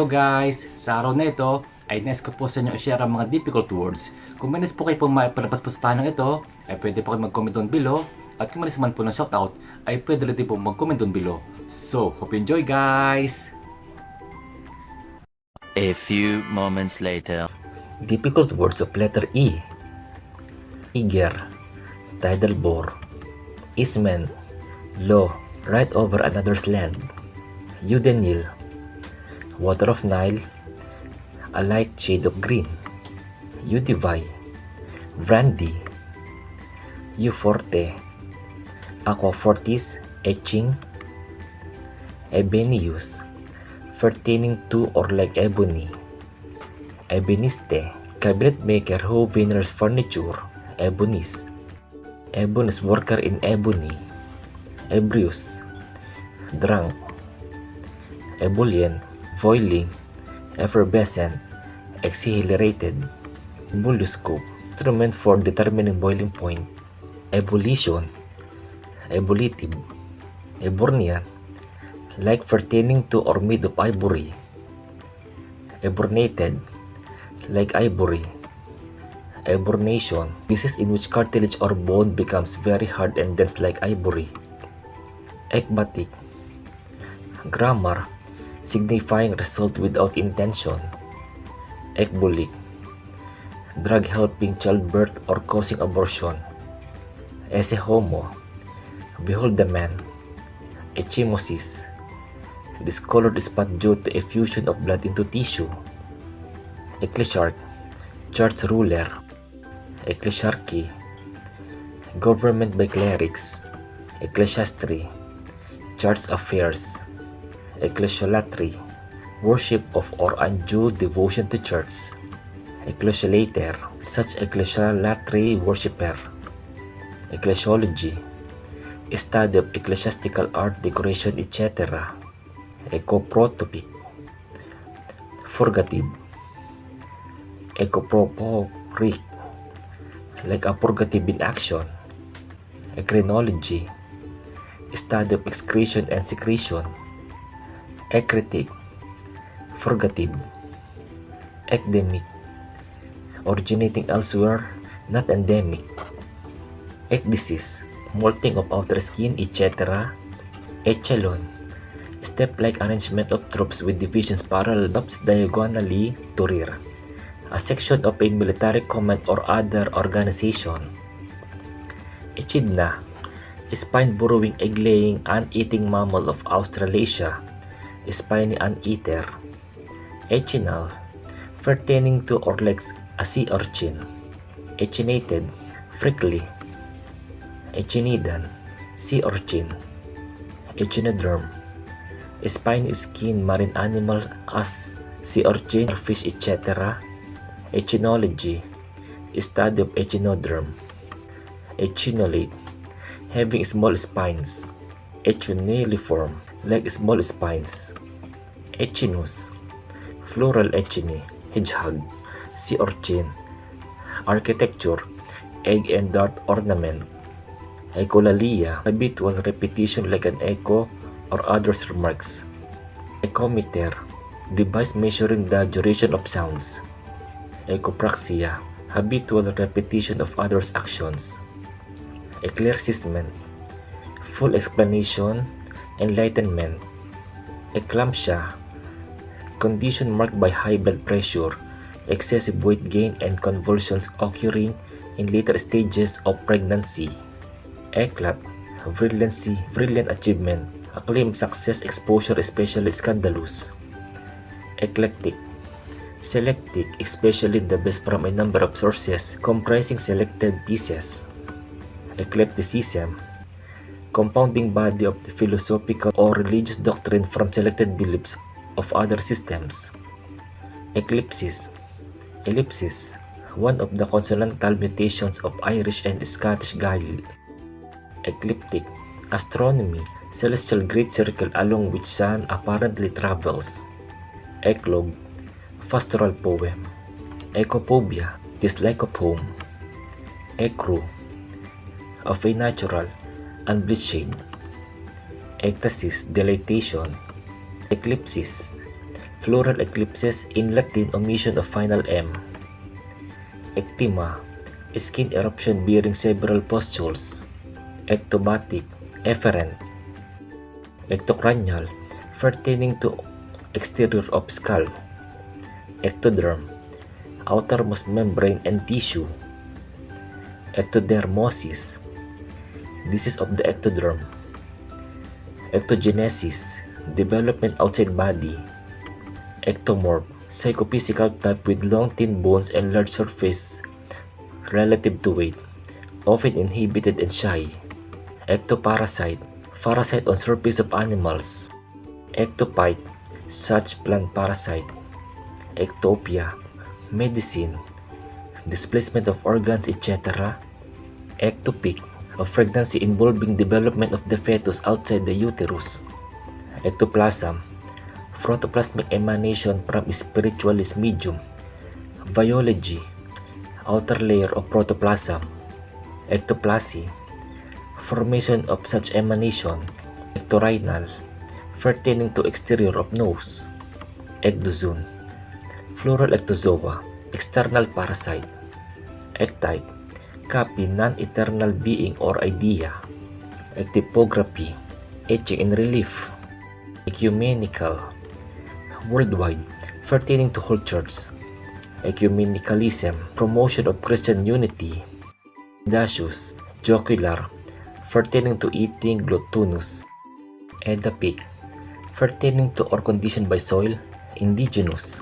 Hello guys! Sa araw na ito ay nais ko po sa inyo i-share ang mga difficult words. Kung manis po kayo pong maipalabas po sa tanong ito, ay pwede po kayo mag-comment down below. At kung manis man po ng shoutout, ay pwede rin po mag-comment down below. So, hope you enjoy guys! A few moments later. Difficult words of letter E. Eager, tidal bore, easement, law, right over another's land, Udenil, water of Nile, a light shade of green, Udivai, brandy, Euforte, aqua fortis, etching, Ebeneus, pertaining to or like ebony, Eboniste, cabinet maker who veneers furniture, Ebonis, Ebonist worker in ebony, Ebrius, drunk, Ebullient, boiling, effervescent, exhilarated, Ebullioscope, instrument for determining boiling point, Ebullition, Ebullitive, Eburnian, like pertaining to or made of ivory, Eburnated, like ivory, Eburnation, disease in which cartilage or bone becomes very hard and dense like ivory, Ekbatic, grammar, signifying result without intention, Ekbulic, drug helping childbirth or causing abortion, Ese homo, behold the man, Ecchymosis, discolored spot due to effusion of blood into tissue, Ecclesiarch, church ruler, Ecclesiarchy, government by clerics, Ecclesiastry, church affairs, Ecclesiolatry, worship of or undue devotion to church, Ecclesiolater, such ecclesiolatory worshipper, Ecclesiology, study of ecclesiastical art, decoration, etc., Ecoprotopic, purgative, Ecoproporic, like a purgative in action, Ecrinology, study of excretion and secretion, Ecritic, purgative, Ecdemic, originating elsewhere, not endemic, Ecdysis, molting of outer skin, etc., Echelon, step-like arrangement of troops with divisions parallel ups diagonally to rear, a section of a military command or other organization, Echidna, spine-burrowing, egg-laying, ant-eating mammal of Australasia, spiny anteater, Echinal, pertaining to or like a sea urchin, Echinated, prickly, Echinidan, sea urchin, Echinoderm, spiny skin marine animal as sea urchin, fish, etc., Echinology, study of echinoderm, Echinolate, having small spines, Echinoliform, like small spines, Echinus, floral echini, hedgehog, sea urchin, architecture, egg and dart ornament, Echolalia, habitual repetition like an echo or others' remarks, Echometer, device measuring the duration of sounds, Echopraxia, habitual repetition of others' actions, Eclaircissement, full explanation, enlightenment, Eclampsia, condition marked by high blood pressure, excessive weight gain and convulsions occurring in later stages of pregnancy, Eclat, brilliancy, brilliant achievement, acclaimed success, exposure, especially scandalous, Eclectic, selectic, especially the best from a number of sources comprising selected pieces, Eclecticism, compounding body of the philosophical or religious doctrine from selected beliefs of other systems, Eclipsis, ellipsis, one of the consonantal mutations of Irish and Scottish Gaelic, Ecliptic, astronomy, celestial great circle along which sun apparently travels, Eclogue, pastoral poem, Ecophobia, dislike of home, Ecru, of a natural, unbleached shade, Ectasis, dilatation, Eclipsis, Floral eclipses, in Latin omission of final M. Ectima, skin eruption bearing several pustules. Ectobatic, efferent. Ectocranial, pertaining to exterior of skull. Ectoderm, outermost membrane and tissue. Ectodermosis, disease of the ectoderm. Ectogenesis, development outside body. Ectomorph, psychophysical type with long thin bones and large surface relative to weight, often inhibited and shy. Ectoparasite, parasite on surface of animals. Ectophyte, such plant parasite. Ectopia, medicine, displacement of organs, etc. Ectopic, a pregnancy involving development of the fetus outside the uterus. Ectoplasm, protoplasmic emanation from spiritualist medium. Biology, outer layer of protoplasm. Ectoplasy, formation of such emanation. Ectorhinal, pertaining to exterior of nose. Ectozoon, floral ectozoa, external parasite. Ectype, copy, non-eternal being or idea. Ectypography, etching in relief. Ecumenical, worldwide, pertaining to whole church. Ecumenicalism, promotion of Christian unity. Audacious, jocular, pertaining to eating, gluttonous. Edapic, pertaining to or conditioned by soil, indigenous.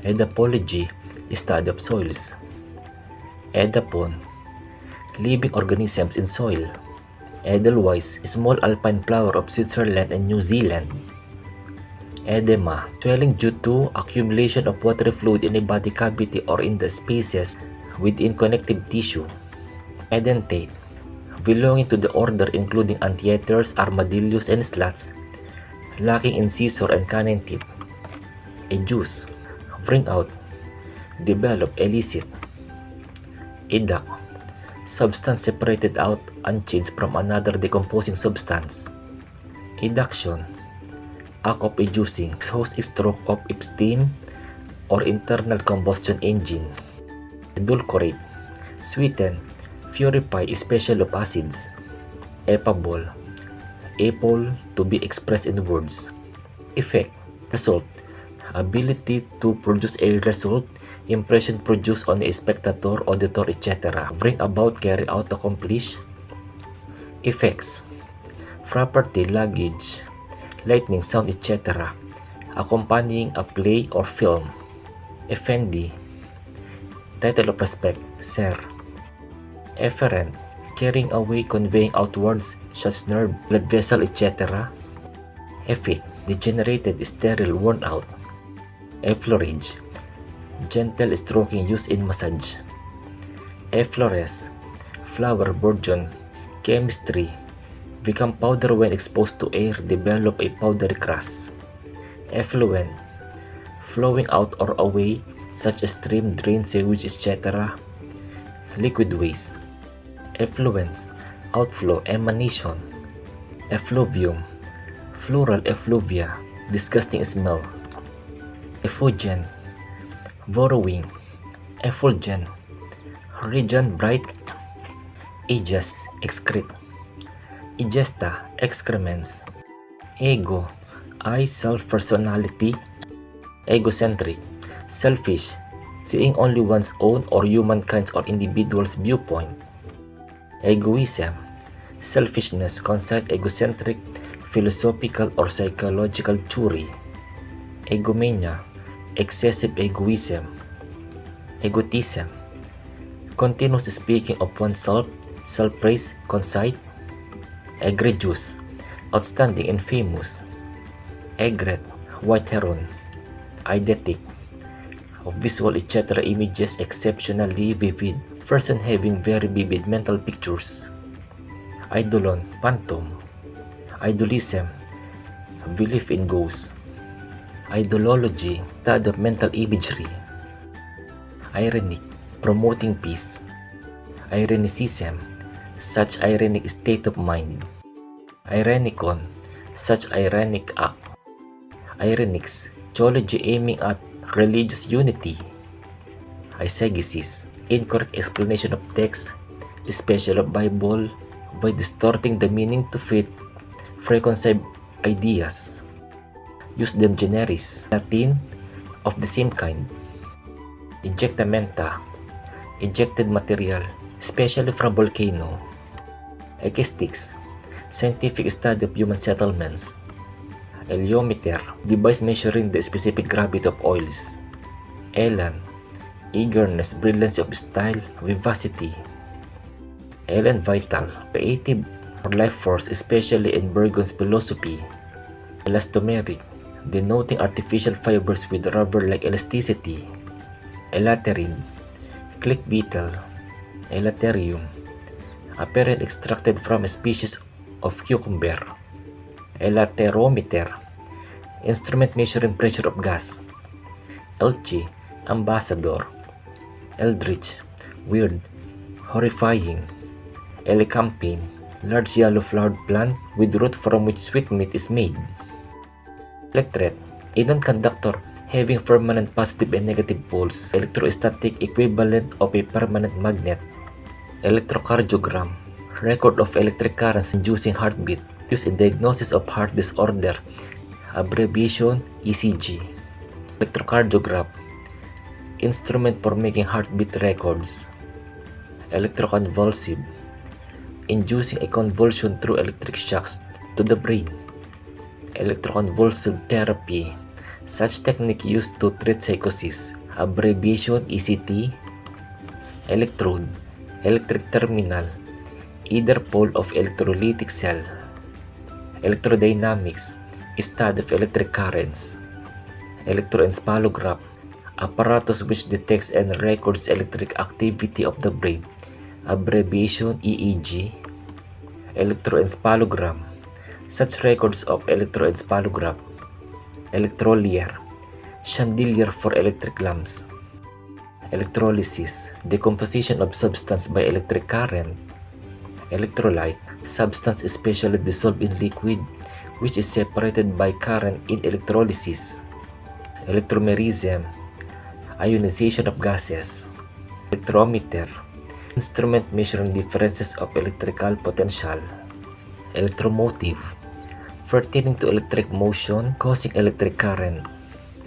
Edapology, study of soils. Edapon, living organisms in soil. Edelweiss, small alpine flower of Switzerland and New Zealand. Edema, swelling due to accumulation of watery fluid in a body cavity or in the spaces within connective tissue. Edentate, belonging to the order including anteaters, armadillos, and sloths, lacking incisor and canine teeth. Educe, bring out, develop, elicit. Educt, substance separated out unchanged from another decomposing substance. Eduction, act of educing, exhaust stroke of steam or internal combustion engine. Edulcorate, sweeten, purify, special of acids. Effable, able to be expressed in words. Effect, result, ability to produce a result, impression produced on a spectator, auditor, etc. Bring about, carry out, accomplish. Effects, property, luggage, lightning, sound, etc. accompanying a play or film. Effendi, title of respect, sir. Efferent, carrying away, conveying outwards, such nerve, blood vessel, etc. Effete, degenerated, sterile, worn out. Effleurage, gentle stroking used in massage. Effloresce, flower, bourgeon. Chemistry, become powder when exposed to air, develop a powdery crust. Effluent, flowing out or away, such as stream, drain, sewage, etc. Liquid waste. Effluence, outflow, emanation. Effluvium, floral effluvia, disgusting smell. Effulgent, borrowing. Effulgent, region, bright. Aegis, excrete. Egesta, excrements. Ego, I, self, personality. Egocentric, selfish, seeing only one's own or humankind's or individual's viewpoint. Egoism, selfishness, conceit, egocentric, philosophical or psychological theory. Egomania, excessive egoism. Egotism, continuous speaking of oneself, self-praise, conceit. Egregious, outstanding and famous. Egret, white heron. Eidetic, of visual etc. images exceptionally vivid, person having very vivid mental pictures. Eidolon, phantom. Idolism, belief in ghosts. Idolology, study of mental imagery. Ironic, promoting peace. Ironicism, such ironic state of mind. Ironicon, such ironic act. Ironics, theology aiming at religious unity. Eisegesis, incorrect explanation of text, especially of Bible, by distorting the meaning to fit preconceived ideas. Use them generis, Latin, of the same kind. Ejectamenta, ejected material, especially from volcano. Ecestics, scientific study of human settlements. Heliometer, device measuring the specific gravity of oils. Elan, eagerness, brilliancy of style, vivacity. Elan vital, creative or life force, especially in Burgon's philosophy. Elastomeric, denoting artificial fibers with rubber-like elasticity. Elaterine, click beetle. Elaterium, apparent extracted from a species of cucumber. Elaterometer, instrument measuring pressure of gas. Elchi, ambassador. Eldritch, weird, horrifying. Elecampane, large yellow flowered plant with root from which sweetmeat is made. Electret, a non-conductor having permanent positive and negative poles, electrostatic equivalent of a permanent magnet. Electrocardiogram, record of electric currents inducing heartbeat, used in diagnosis of heart disorder, abbreviation ECG. Electrocardiograph, instrument for making heartbeat records. Electroconvulsive, inducing a convulsion through electric shocks to the brain. Electroconvulsive therapy, such technique used to treat psychosis, abbreviation ECT. Electrode, electric terminal, either pole of electrolytic cell. Electrodynamics, study of electric currents. Electroencephalograph, apparatus which detects and records electric activity of the brain, abbreviation EEG. Electroencephalogram, such records of electroencephalograph. Electrolier, chandelier for electric lamps. Electrolysis, decomposition of substance by electric current. Electrolyte, substance especially dissolved in liquid, which is separated by current in electrolysis. Electromerism, ionization of gases. Electrometer, instrument measuring differences of electrical potential. Electromotive, pertaining to electric motion causing electric current.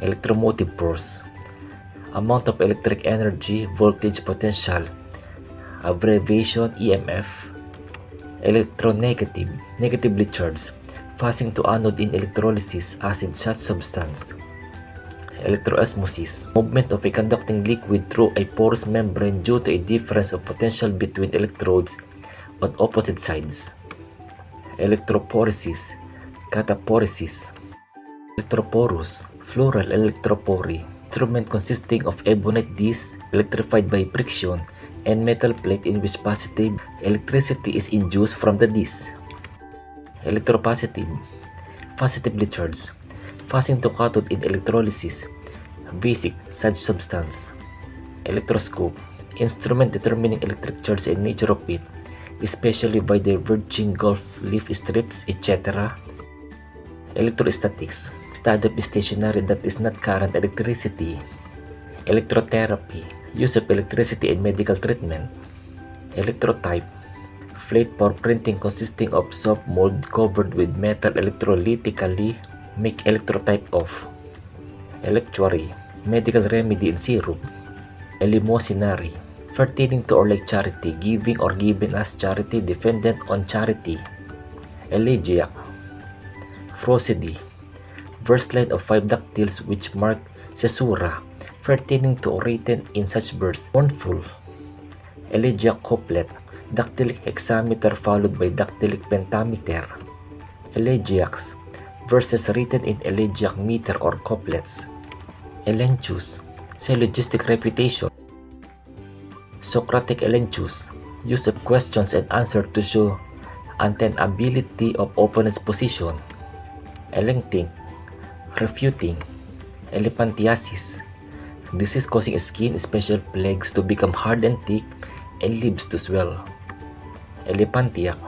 Electromotive force, amount of electric energy, voltage, potential, abbreviation EMF. Electronegative, negatively charged, passing to anode in electrolysis as in such substance. Electroosmosis, movement of a conducting liquid through a porous membrane due to a difference of potential between electrodes on opposite sides. Electrophoresis, cataphoresis. Electroporus, plural electropory, instrument consisting of ebonite disc electrified by friction and metal plate in which positive electricity is induced from the disc. Electropositive, positively charged, passing to cathode in electrolysis, basic such substance. Electroscope, instrument determining electric charge and nature of it, especially by diverging Gulf leaf strips, etc. Electrostatics, study of stationary that is not current electricity. Electrotherapy, use of electricity in medical treatment. Electrotype, plate for printing consisting of soft mold covered with metal electrolytically make electrotype of. Electuary, medical remedy in syrup. Eleemosynary, pertaining to or like charity, giving or given as charity, dependent on charity. Elegiac, prosody, verse line of 5 dactyls which mark caesura, pertaining to or written in such verse. Mournful. Elegiac couplet, dactylic hexameter followed by dactylic pentameter. Elegiacs, verses written in elegiac meter or couplets. Elenchus, syllogistic reputation. Socratic elenchus, use of questions and answers to show untenability of opponent's position. Elenching, refuting. Elephantiasis, disease causing skin, special plagues to become hard and thick and lips to swell. Elephantiac,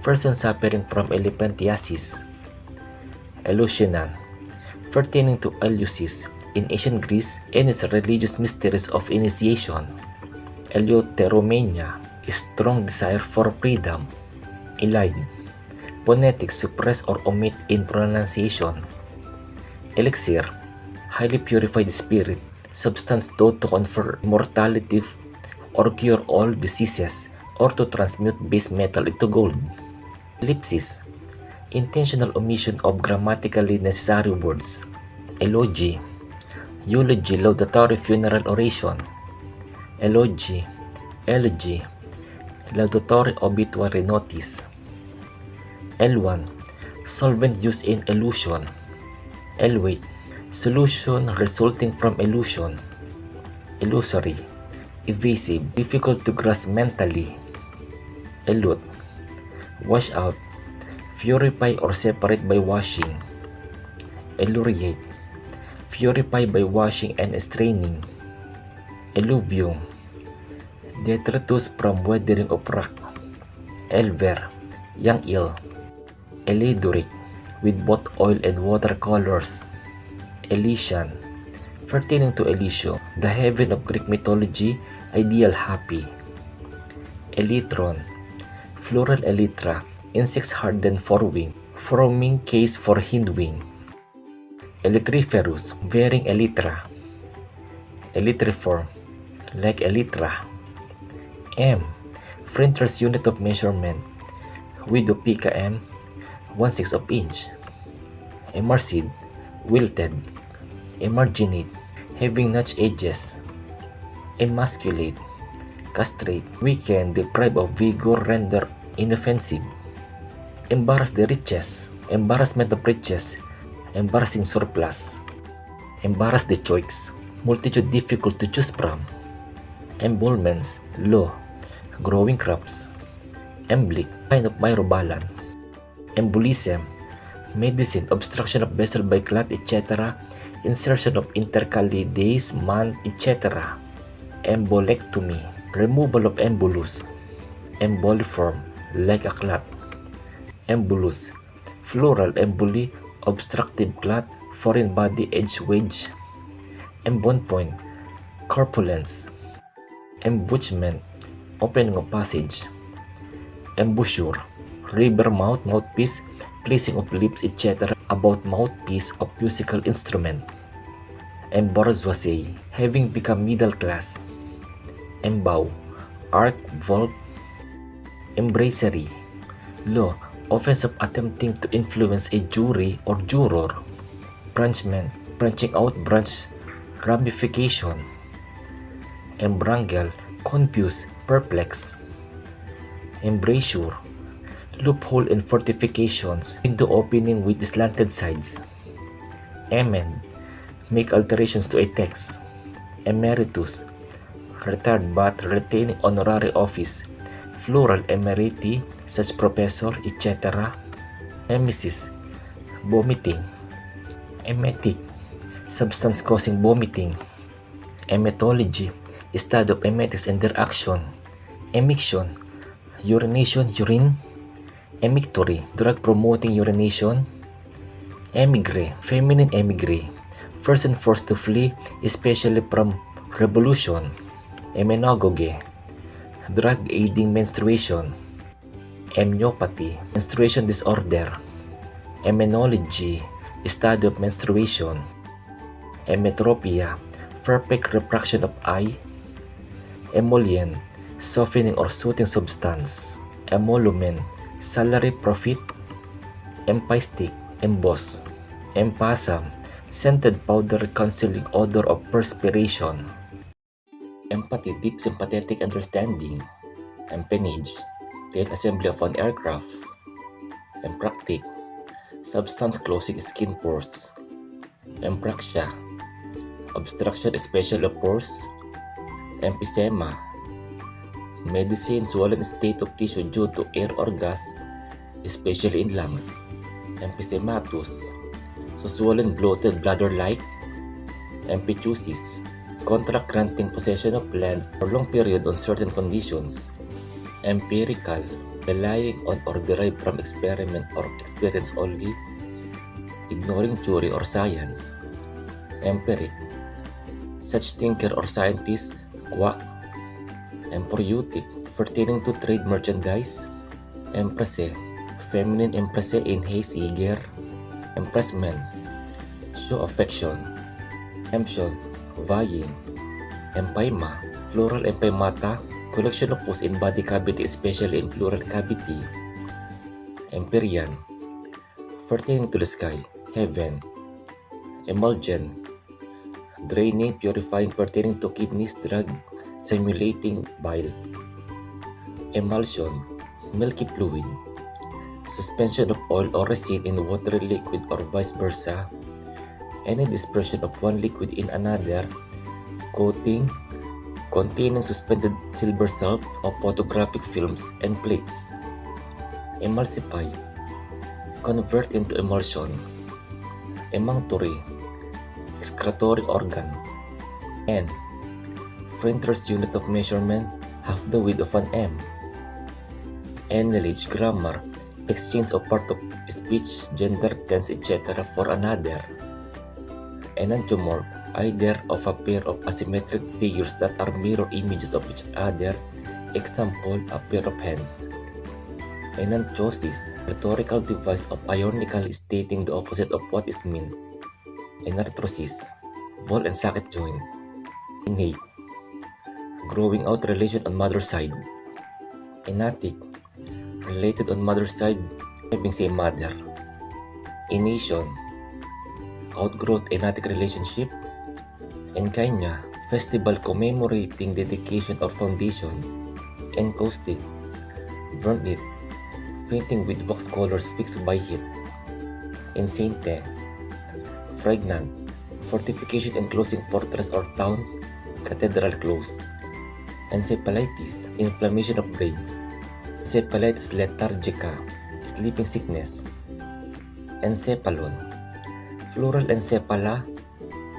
person suffering from elephantiasis. Elutionan, pertaining to Eleusis in ancient Greece and its religious mysteries of initiation. Eleuteromania, strong desire for freedom. Elide, phonetics suppress or omit in pronunciation. Elixir, highly purified spirit, substance thought to confer immortality or cure all diseases or to transmute base metal into gold. Ellipsis, intentional omission of grammatically necessary words. Eulogy, eulogy, laudatory funeral oration. Elegy, laudatory obituary notice. L1, solvent used in elution. L-weight, solution resulting from illusion. Illusory, evasive, difficult to grasp mentally. Elute, wash out, purify or separate by washing. Eluriate, purify by washing and straining. Eluvium, detritus from weathering of rock. Elver, young eel. Eliduric, with both oil and water colors. Elysian, pertaining to Elysium, the heaven of Greek mythology, ideal happy. Elytron, plural elytra, insects hardened forewing, forming case for hindwing. Elytriferous, bearing elytra. Elytriform, like elytra. M, printer's unit of measurement, with the pica M, 1/6 of inch. Emarcid, wilted. Emarginate, having notch edges. Emasculate, castrate, weaken, deprive of vigor, render inoffensive. Embarrass the riches, embarrassment of riches, embarrassing surplus. Embarrass the choice, multitude difficult to choose from. Embolments, low, growing crops. Emblic, kind of myrobalan. Embolism, medicine, obstruction of vessel by clot, etc., insertion of intercalary days, month, etc. Embolectomy, removal of embolus. Emboliform, like a clot. Embolus, plural emboli, obstructive clot, foreign body edge wedge. Embone point, corpulence. Embutchment, opening of passage. Embouchure, river mouth, mouthpiece, placing of lips, etc. about mouthpiece of musical instrument. Embourgeoisie, having become middle class. Embow, arc, vault. Embracery, law, offense of attempting to influence a jury or juror. Branchment, branching out, branch, ramification. Embrangle, confuse, perplex. Embrasure, loophole in fortifications, window opening with slanted sides. Amend, make alterations to a text. Emeritus, retired but retaining honorary office, plural emeriti, such professor, etc. Emesis, vomiting. Emetic, substance causing vomiting. Emetology, study of emetics and their action. Emiction, urination, urine. Emictory, drug promoting urination. Emigre, feminine emigre, person forced to flee, especially from revolution. Emmenagoge, drug aiding menstruation. Amniopathy, menstruation disorder. Emmenology, study of menstruation. Emmetropia, perfect refraction of eye. Emollient, softening or soothing substance. Emolument, salary profit. Empystic, emboss. Empasm, scented powder concealing odor of perspiration. Empathy, deep sympathetic understanding. Empennage, tail assembly of an aircraft. Empractic, substance closing skin pores. Empraxia, obstruction especially of pores. Emphysema, medicine, swollen state of tissue due to air or gas, especially in lungs. Emphysematus, so swollen bloated bladder-like. Empitusis, contract granting possession of land for long period on certain conditions. Empirical, relying on or derived from experiment or experience only. ignoring theory or science. Empiric, such thinker or scientist, quack. Emporeutic, pertaining to trade merchandise. Empresse, feminine empresse in Heidegger. Empressment, show affection. Emption, vying. Empyema, plural empymata, collection of pus in body cavity, especially in pleural cavity. Empyrean, pertaining to the sky, heaven. Emulgent, draining, purifying, pertaining to kidneys, drug, simulating bile. Emulsion, milky fluid, suspension of oil or resin in watery liquid or vice versa. Any dispersion of one liquid in another. Coating, containing suspended silver salt or photographic films and plates. Emulsify, convert into emulsion. Emunctory, excretory organ. N, printer's unit of measurement, half the width of an M. Annalage, grammar, exchange of part of speech, gender, tense, etc. for another. Enantiomorph, either of a pair of asymmetric figures that are mirror images of each other. Example, a pair of hands. Enantiosis, rhetorical device of ironically stating the opposite of what is meant. Enarthrosis, ball and socket joint. Innate, growing out relation on mother's side. Enatic, related on mother's side, having same mother. Enation, outgrowth enatic relationship. Enkainia, festival commemorating dedication or foundation. Encaustic, burn it, painting with wax colors fixed by heat. Enceinte, pregnant, fortification enclosing fortress or town, cathedral close. Encephalitis, inflammation of brain. Encephalitis lethargica, sleeping sickness. Encephalon, plural encephala,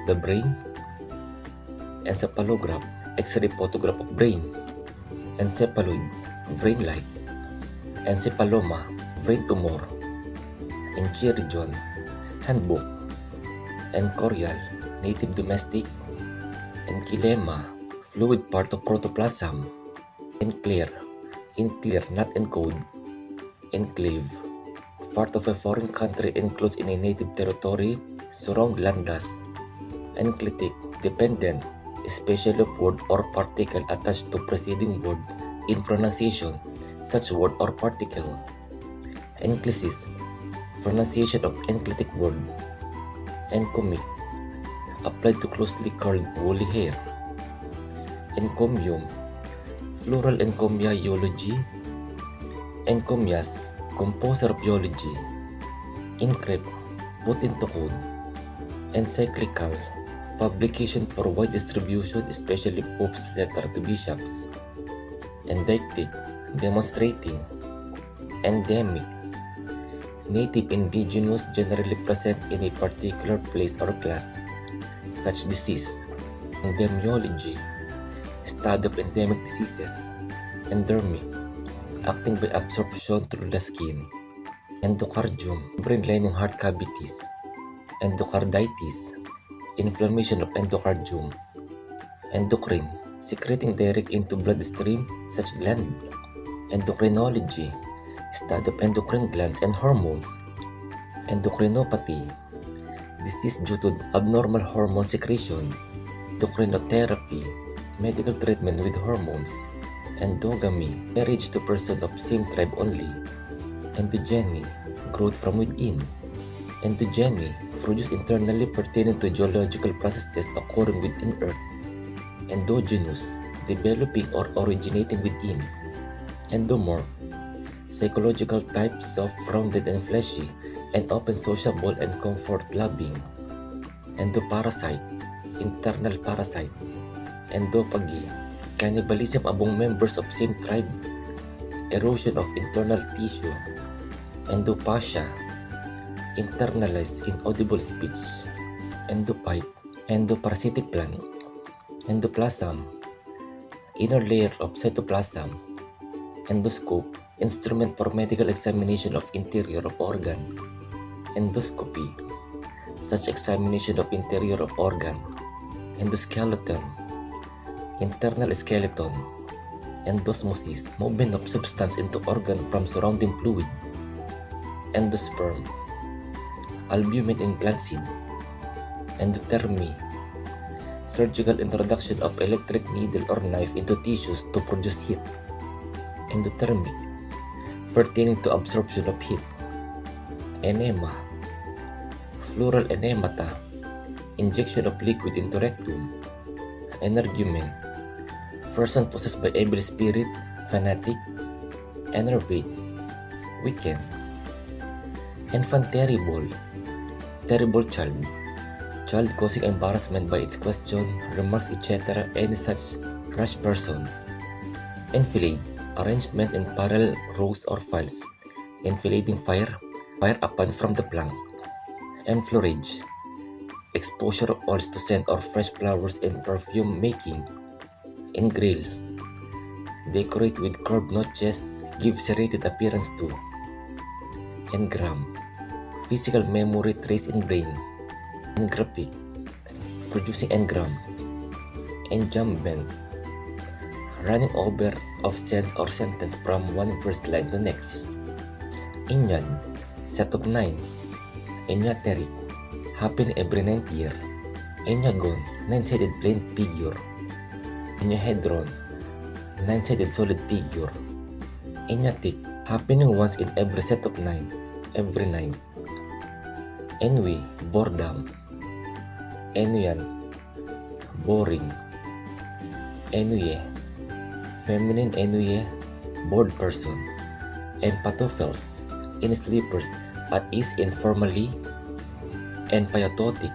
the brain. Encephalograph, X-ray photograph of brain. Encephaloid, brain light. Encephaloma, brain tumor. Enchiridion, handbook. Enchorial, native domestic. Enkylema, fluid part of protoplasm. Enclare, unclear, not encode. Enclave, part of a foreign country enclosed in a native territory, surround landas. Enclitic, dependent, especially of word or particle attached to preceding word in pronunciation, such word or particle. Enclisis, pronunciation of enclitic word. Encomic, applied to closely curled woolly hair. Encomium, plural encomiology. Encomias, composer of eulogy. Encrypt, put into code. Encyclical, publication for wide distribution, especially Pope's letter to bishops. Endeictic, demonstrating. Endemic, native indigenous generally present in a particular place or class, such disease. Endemiology, study of endemic diseases. Endermic, acting by absorption through the skin. Endocardium, brain lining heart cavities. Endocarditis, inflammation of endocardium. Endocrine, secreting direct into bloodstream, such gland. Endocrinology, study of endocrine glands and hormones. Endocrinopathy, disease due to abnormal hormone secretion. Endocrinotherapy, medical treatment with hormones. Endogamy, marriage to person of same tribe only. Endogeny, growth from within. Endogeny, produced internally pertaining to geological processes occurring within Earth. Endogenous, developing or originating within. Endomorph, psychological type, soft, rounded and fleshy, and often sociable and comfort-loving. Endoparasite, internal parasite. Endophagy, cannibalism among members of same tribe. Erosion of internal tissue. Endophagia, internalized inaudible speech. Endophyte, endoparasitic plant. Endoplasm, inner layer of cytoplasm. Endoscope, instrument for medical examination of interior of organ. Endoscopy, such examination of interior of organ, endoskeleton, internal skeleton, endosmosis, movement of substance into organ from surrounding fluid, endosperm, albumin in plant seed, endothermy, surgical introduction of electric needle or knife into tissues to produce heat, endothermic, pertaining to absorption of heat, enema, pleural enemata, injection of liquid into rectum, energumen, person possessed by evil spirit, fanatic, enervate, weaken, infant terrible child causing embarrassment by its question, remarks, etc., any such rash person, enfilade, arrangement in parallel rows or files, enfilading fire upon from the plank, enflorage, exposure of oils to scent or fresh flowers in perfume making, engrail, decorate with curved notches, give serrated appearance to, engram, physical memory trace in brain, engraphic, producing engram, enjambment, running over of sense or sentence from one verse line to next, inyan, set of 9, enyateric, happen every 9th year, enyagon, 9-sided plane figure, enyahedron, 9-sided solid figure, enyatic, happening once in every set of 9, every 9, enwi, boredom, enuyan, boring, enuye, feminine enuye, bored person, empatophels, in sleepers, at ease informally, empyatotic,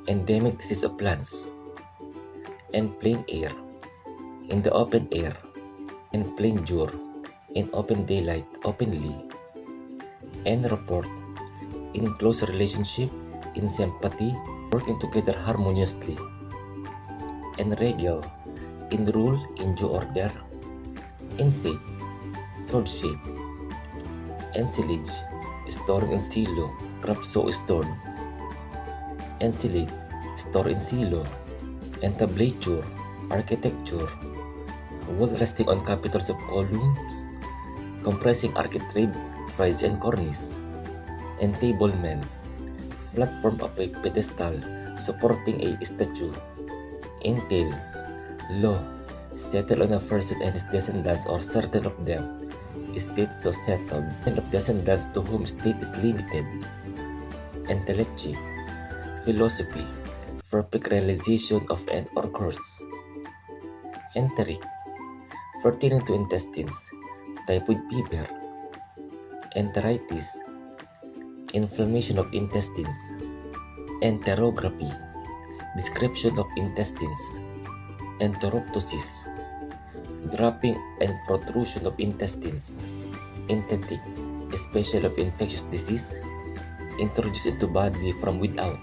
endemic disease of plants, and plain air, in the open air, in plain jour, in open daylight, openly, and report, in close relationship, in sympathy, working together harmoniously, and regale, in rule, in due order, insect, sword shape, ensilage, storing in silo, crop so stored, ensilade, store in silo, entablature, architecture, wall resting on capitals of columns, compressing architrave, frieze and cornice, entablement, platform of a pedestal supporting a statue, entail, law, settle on a person and his descendants or certain of them, estate so settled, and of descendants to whom state is limited, intellecti, philosophy, perfect realization of end or course, enteric, pertaining to intestines, typhoid fever, enteritis, inflammation of intestines, enterography, description of intestines, enteroptosis, dropping and protrusion of intestines, entetic, especially of infectious disease, introduced into body from without,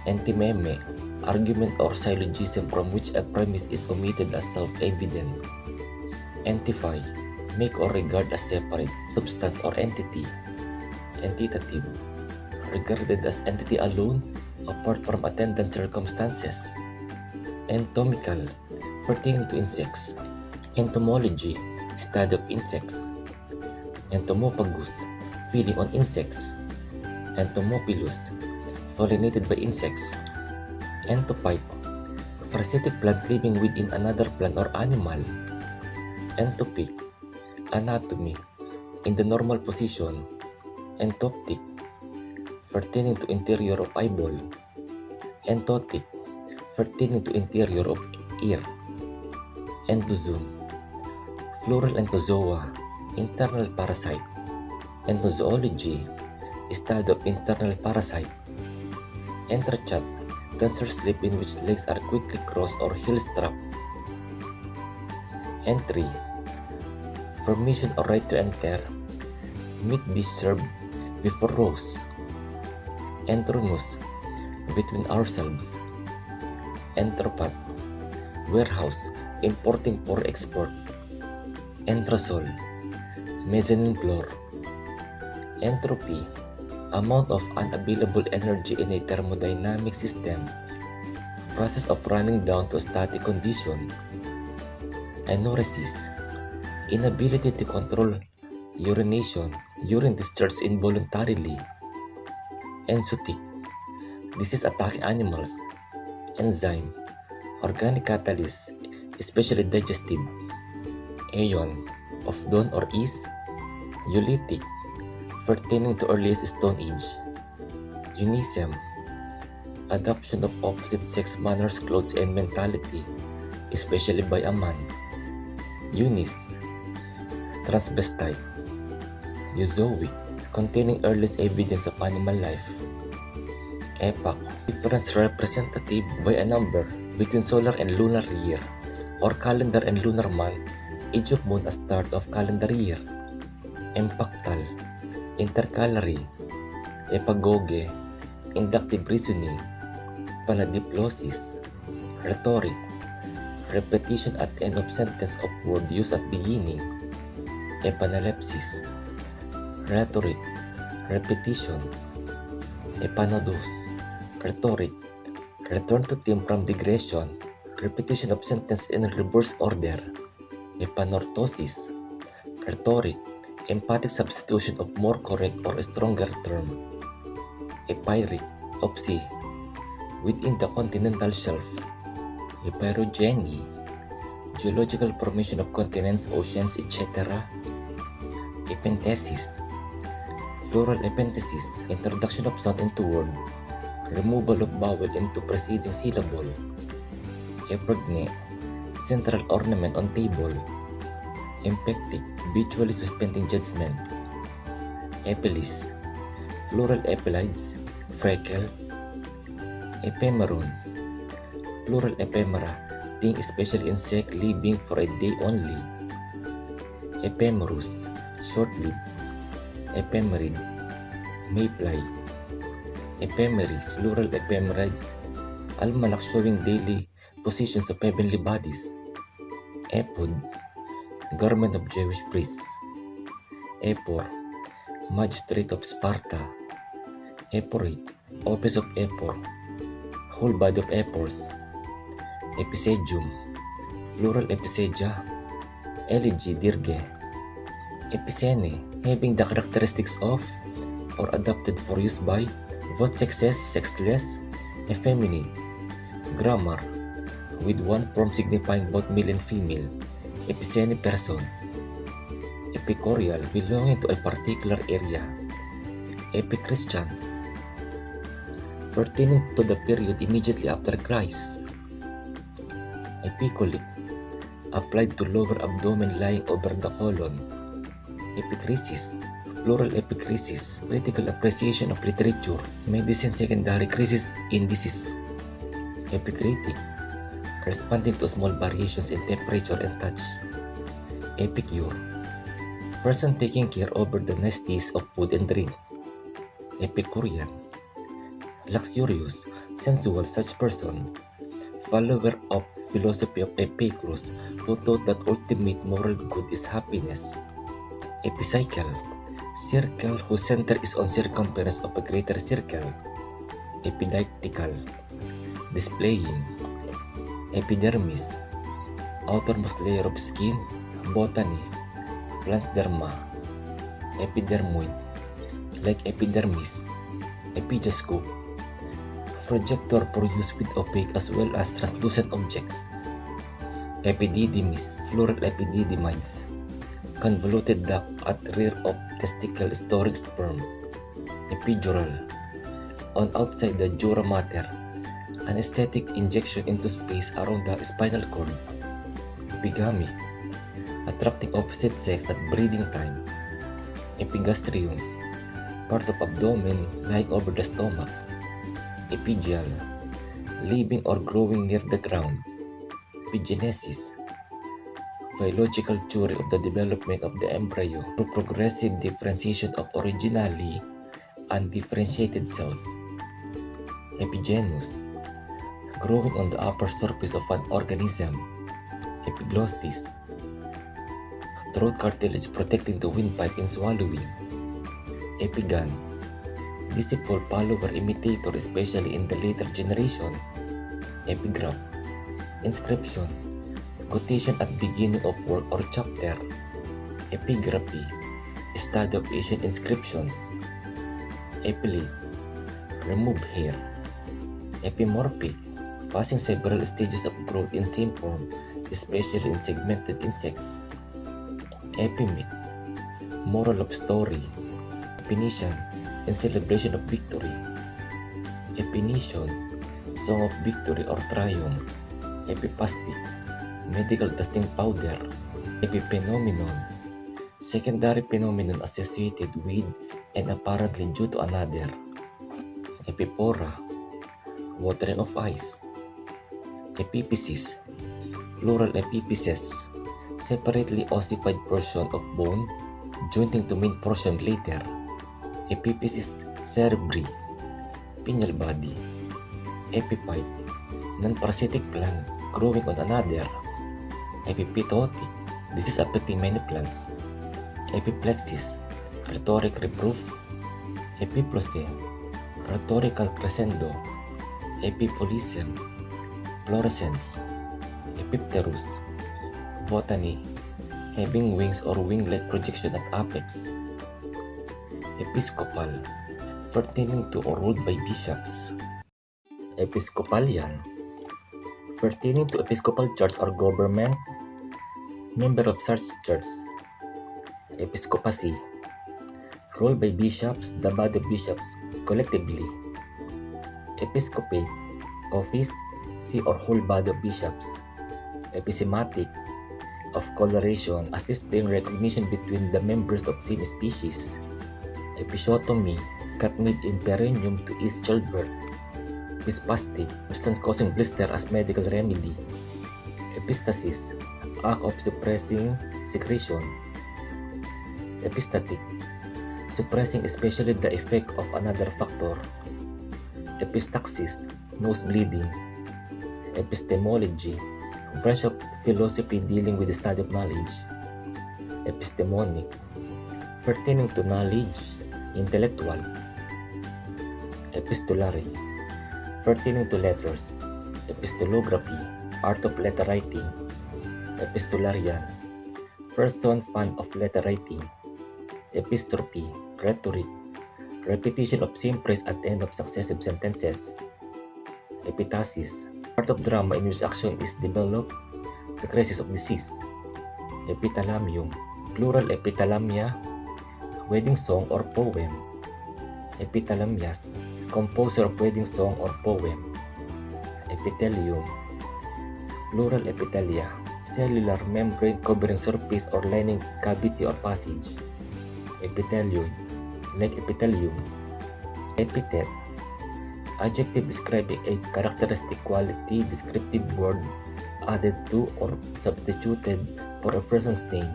antimeme, argument or syllogism from which a premise is omitted as self-evident, antify, make or regard as separate, substance or entity, entitative, regarded as entity alone, apart from attendant circumstances, entomical, pertaining to insects, entomology, study of insects, entomopagus, feeding on insects, entomophilus, pollinated by insects, entophyte, parasitic plant living within another plant or animal, entopic, anatomy, in the normal position, entoptic, pertaining to interior of eyeball, entotic, pertaining to interior of ear, entozoon, plural entozoa, internal parasite, entozoology, study of internal parasite, entrechat, dancer sleep in which legs are quickly crossed or heels strapped, entry, permission or right to enter, meat dish served before rows, entronus, between ourselves, entropat, warehouse, importing for export, entrosol, mezzanine floor, entropy, amount of unavailable energy in a thermodynamic system, process of running down to a static condition. Enuresis, inability to control urination, urine discharge involuntarily. Enzytic, disease attacking animals. Enzyme, organic catalyst, especially digestive. Aeon, of dawn or east. Eulithic, pertaining to earliest Stone Age. Unisem, adoption of opposite sex manners, clothes, and mentality, especially by a man. Unis, transvestite. Uzoic, containing earliest evidence of animal life. Epoch, difference representative by a number between solar and lunar year, or calendar and lunar month, age of moon as start of calendar year. Impactal, intercalary. Epagoge, inductive reasoning. Panadiplosis, rhetoric, repetition at end of sentence of word used at beginning. Epanalepsis, rhetoric, repetition. Epanodos, rhetoric, return to theme from digression, repetition of sentence in reverse order. Epanorthosis, rhetoric, emphatic substitution of more correct or stronger term. Epyric, of sea, within the continental shelf. Epirogeny, geological formation of continents, oceans, etc. Epenthesis, plural epenthesis, introduction of sound into word, removal of vowel into preceding syllable. Eprogny, central ornament on table. Empectic, visually suspending judgment. Epilis, plural epilides, freckle. Ephemeron, plural ephemera, thing especially insect living for a day only. Ephemerus, short-lived. Ephemerid, mayfly. Ephemeris, plural ephemerides, almanac showing daily positions of heavenly bodies. Ephod, garment of Jewish priests. Ephor, magistrate of Sparta. Ephorate, office of Ephor, whole body of Ephors. Episegium, plural episegia. Elegy, dirge. Epicene, having the characteristics of or adapted for use by both sexes, sexless, effeminate. Grammar, with one form signifying both male and female. Epicene person. Epicorreal, belonging to a particular area. Epichristian, pertaining to the period immediately after Christ. Epicolic, applied to lower abdomen lying over the colon. Epicresis, plural epicresis, critical appreciation of literature, medicine secondary crisis indices. Epicritic, responding to small variations in temperature and touch. Epicure, person taking care over the niceties of food and drink. Epicurean, luxurious, sensual such person, follower of philosophy of Epicurus, who taught that ultimate moral good is happiness. Epicycle, circle whose center is on circumference of a greater circle. Epidictical, displaying. Epidermis, outermost layer of skin. Botany, plants derma. Epidermoid, like epidermis. Epigascope, projector for use with opaque as well as translucent objects. Epididymis, plural epididymides, convoluted duct at rear of testicle storing sperm. Epidural, on outside the dura mater, anesthetic injection into space around the spinal cord. Epigamic, attracting opposite sex at breeding time. Epigastrium, part of abdomen lying over the stomach. Epigial, living or growing near the ground. Epigenesis, biological theory of the development of the embryo through progressive differentiation of originally undifferentiated cells. Epigenus, growing on the upper surface of an organism. Epiglottis, throat cartilage protecting the windpipe in swallowing. Epigan, disciple, follower, imitator, especially in the later generation. Epigraph, inscription, quotation at beginning of work or chapter. Epigraphy, study of ancient inscriptions. Epilate, remove hair. Epimorphic, passing several stages of growth in same form, especially in segmented insects. Epimyth, moral of story. Epinician, in celebration of victory. Epinician, song of victory or triumph. Epiplastic, medical testing powder. Epiphenomenon, secondary phenomenon associated with and apparently due to another. Epipora, watering of ice. Epiphysis, plural epiphysis, separately ossified portion of bone jointing to main portion later. Epiphysis cerebri, pineal body. Epiphyte, non-parasitic plant growing on another. Epiphytotic, disease affecting many plants. Epiplexis, rhetoric reproof. Epiplose, rhetorical crescendo. Epipolism, fluorescence. Epipterus, botany, having wings or wing-like projection at apex. Episcopal, pertaining to or ruled by bishops. Episcopalian, pertaining to episcopal church or government, member of such church. Episcopacy, ruled by bishops, the body of bishops collectively. Episcopate, office, see or whole body of bishops. Episematic, of coloration, assisting recognition between the members of same species. Episiotomy, cut made in perineum to ease childbirth. Epispastic, substance causing blister as medical remedy. Epistasis, act of suppressing secretion. Epistatic, suppressing especially the effect of another factor. Epistaxis, nose bleeding. Epistemology, branch of philosophy dealing with the study of knowledge. Epistemonic, pertaining to knowledge, intellectual. Epistolary, pertaining to letters. Epistolography, art of letter writing. Epistolarian, person fond of letter writing. Epistrophe, rhetoric, repetition of same phrase at the end of successive sentences. Epitasis, art of drama in which action is developed, the crisis of disease. Epithalamium, plural epithalamia, wedding song or poem. Epithalamias, composer of wedding song or poem. Epithelium, plural epithelia, cellular membrane covering surface or lining cavity or passage. Epithelioid, like epithelium. Epithet, adjective describing a characteristic quality, descriptive word added to or substituted for a person's name.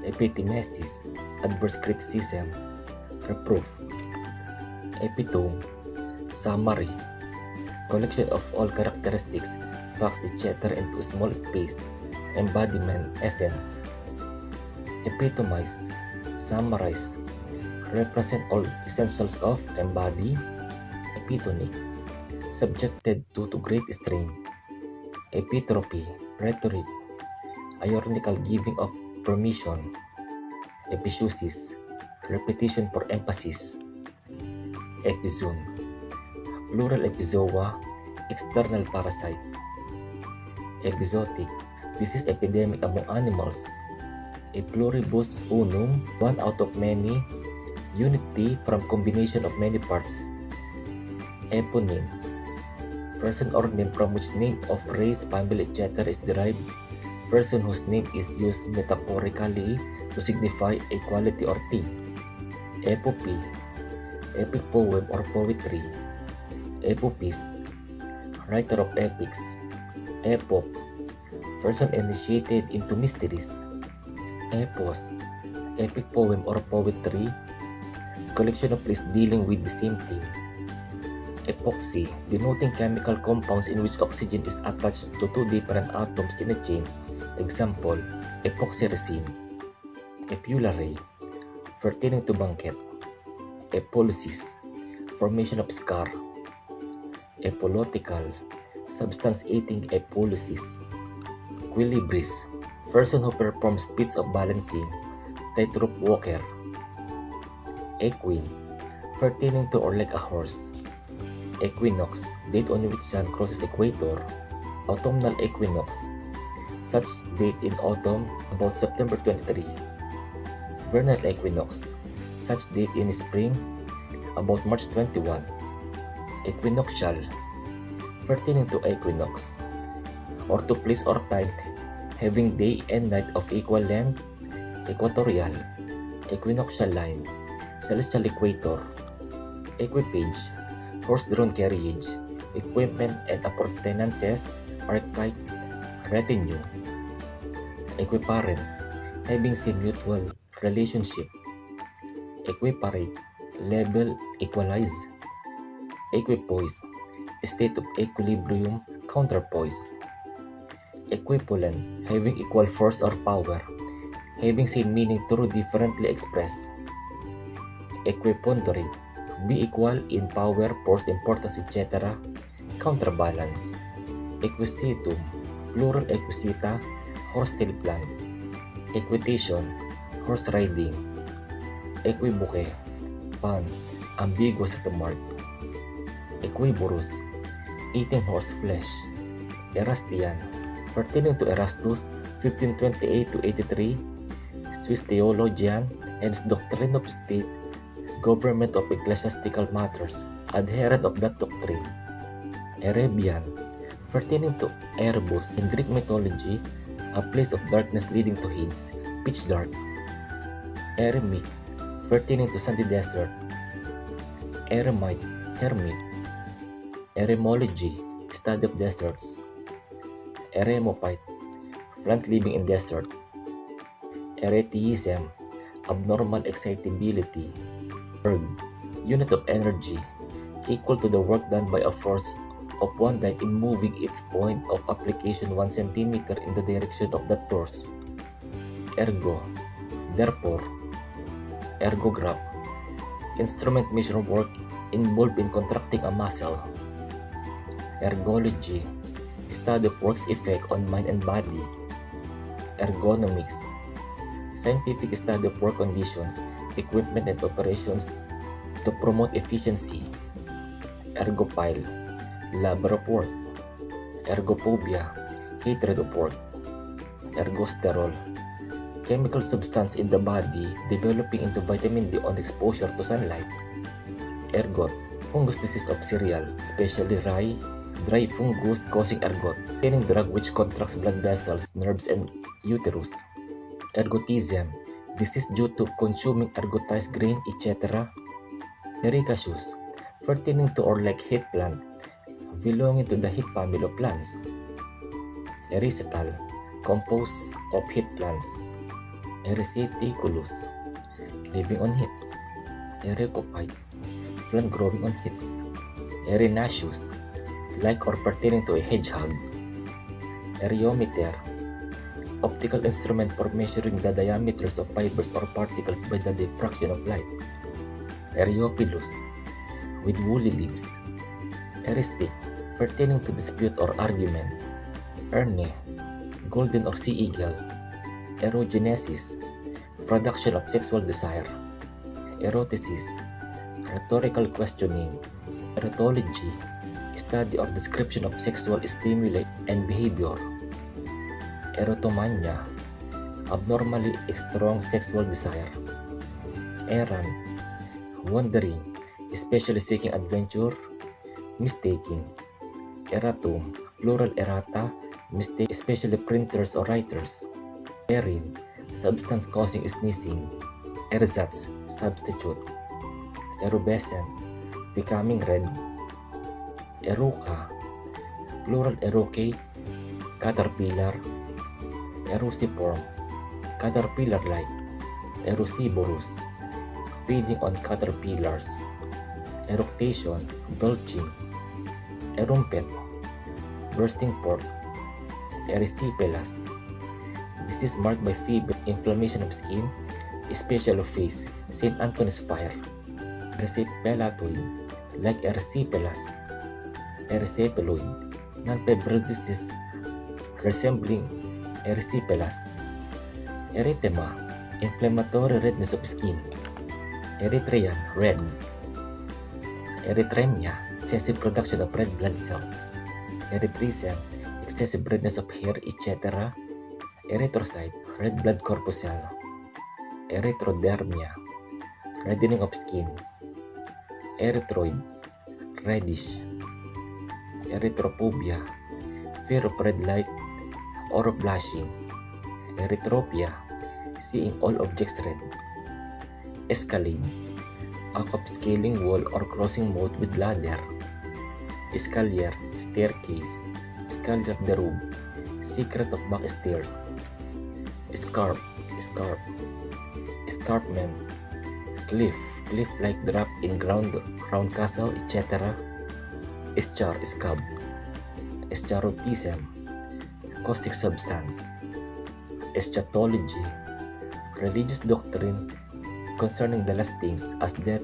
Epitimesis, adverse criticism, reproof. Epitome, summary, collection of all characteristics, facts, etc. into a small space, embodiment, essence. Epitomize, summarize, represent all essentials of, embody. Epitonic, subjected to great strain. Epitrophy, rhetoric, ironical giving of permission. Episusis, repetition for emphasis. Epizone, plural epizoa, external parasite. Epizootic, disease epidemic among animals. A pluribus unum, one out of many, unity from combination of many parts. Eponym, person or name from which name of race, family, etc. is derived, person whose name is used metaphorically to signify a quality or thing. Epopee, epic poem or poetry. Epopis, writer of epics. Epop, person initiated into mysteries. Epos, epic poem or poetry, collection of plays dealing with the same theme. Epoxy, denoting chemical compounds in which oxygen is attached to two different atoms in a chain. Example, epoxy resin. Epulary, pertaining to banquet. epolysis, formation of scar. Epolitical, substance eating epolysis. Equilibris, person who performs feats of balancing, tightrope walker. Equine, pertaining to or like a horse. Equinox, date on which sun crosses equator. Autumnal equinox, such date in autumn about September 23. Vernal equinox, such date in spring about March 21. Equinoctial, pertaining to equinox, or to place or time having day and night of equal length. Equatorial, equinoctial line, celestial equator. Equipage, horse-drawn carriage, equipment and appurtenances, archetype, retinue. Equiparent, having same mutual relationship. Equiparate, level, equalize. Equipoise, state of equilibrium, counterpoise. Equipolant, having equal force or power, having same meaning through differently expressed. Equiponderate, be equal in power, force, importance, etc. Counterbalance. Equisitum, plural equisita, horse-tail plant. Equitation, horse riding. Equivoque, pun, ambiguous remark. Equivorous, eating horse flesh. Erastian, pertaining to Erastus, 1528 to 83, Swiss theologian, and doctrine of state, government of ecclesiastical matters, adherent of that doctrine. Erebian, pertaining to Erebus in Greek mythology, a place of darkness leading to Hades, pitch dark. Eremite, pertaining to sandy desert. Eremite, hermit. Eremology, study of deserts. Eremophyte, plant living in desert. Eretheism, abnormal excitability. Erg, unit of energy, equal to the work done by a force of one type in moving its point of application 1 cm in the direction of that force. Ergo, therefore. Ergograph, instrument measuring work involved in contracting a muscle. Ergology, study of work's effect on mind and body. Ergonomics, scientific study of work conditions, equipment and operations to promote efficiency. Ergophile, lover of work. Ergophobia, hatred of work. Ergosterol, chemical substance in the body developing into vitamin D on exposure to sunlight. Ergot, fungus disease of cereal, especially rye, dry fungus causing ergot, containing drug which contracts blood vessels, nerves, and uterus. Ergotism, disease due to consuming ergotized grain, etc. Ericaceous, pertaining to or like heat plant, belonging to the heat family of plants. Ericetal, composed of heat plants. Erisiticulus, living on heats. Ericophyte, plant growing on heats. Erinaceous, like or pertaining to a hedgehog. Eriometer, optical instrument for measuring the diameters of fibers or particles by the diffraction of light. Eriophilus, with woolly leaves. Eristic, pertaining to dispute or argument. Erne, golden or sea eagle. Erogenesis, production of sexual desire. Eroticis, rhetorical questioning. Erotology, study or description of sexual stimuli and behavior. Erotomania, abnormally strong sexual desire. Errand, wandering, especially seeking adventure. Mistaking. Erratum, plural errata, mistake, especially printers or writers. Erin, substance causing sneezing. Ersatz, substitute. Erubescent, becoming red. Eruca, plural erucae, caterpillar. Eruciform, caterpillar-like. Erucivorous, feeding on caterpillars. Eructation, belching. Erumpet, bursting forth. Erysipelas, disease marked by fever, inflammation of skin, especially of face. St. Anthony's fire. Erysipelatoi, like erysipelas, erysipeloid, non-febrile disease resembling erysipelas. Erythema, inflammatory redness of skin. Erythraean, red. Erythremia, excessive production of red blood cells. Erythrithium, excessive redness of hair, etc. Erythrocyte, red blood corpuscle. Erythrodermia, reddening of skin. Erythroid, reddish. Erythrophobia, fear of red light or blushing. Erythropia, seeing all objects red. Escalade, act of scaling wall or crossing moat with ladder. Escalier, staircase. Escalier de room, secret of back stairs. Scarp, escarpment. Cliff, cliff-like drop in ground, round castle, etc. Eschar, scab. Escharotism, caustic substance. Eschatology, religious doctrine concerning the last things as death,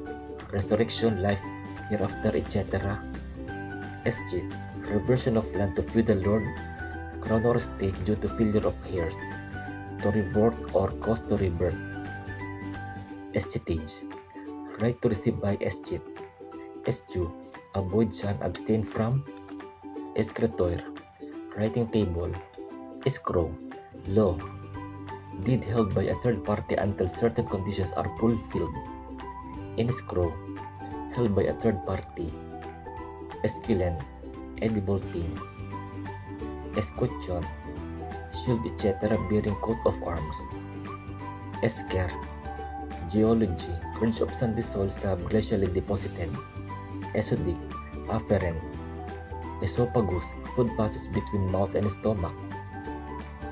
resurrection, life hereafter, etc. Eschat, reversion of land to feudal lord, crown or estate due to failure of heirs, to revert or cause to rebirth. Eschatage, right to receive by eschat. Eschew, avoid, shun, abstain from. Escritoire, writing table. Escrow, law, deed held by a third party until certain conditions are fulfilled. Escrow, held by a third party. Esculent, edible thing. Escutcheon, shield, etc. bearing coat of arms. Esker, geology, ridge of sandy soil subglacially deposited. Esodic, afferent. Esophagus, food passage between mouth and stomach.